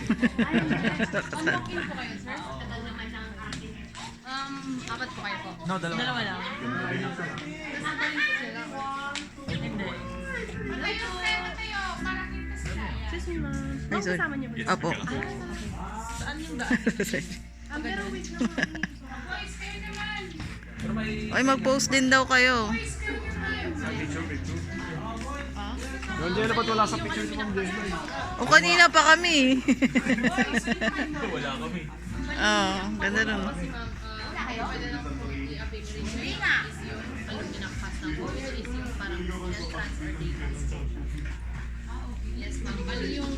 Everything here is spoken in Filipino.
Unlock-in po kayo, sir? Tagal naman ang akin. Apat po kayo po. No, dalawa. Dalawa lang. Hindi. Tayo, para kita sila. Excuse me, ma'am. Ma'am, kasama niyo ba? Opo. Saan yung daan? Pero wait lang, ma'am. Boys, kayo naman. Ay, mag-post din daw kayo. Yung Jenna ba't wala sa picture ni Ma'am Jenna? O, kanina pa kami. Wala kami. Oo, ganda nun. Pwede lang po i-update rin. Hindi nga. Yung pinakapas ng COVID is yung parang transfer data. Yes, ma'am. Bali yung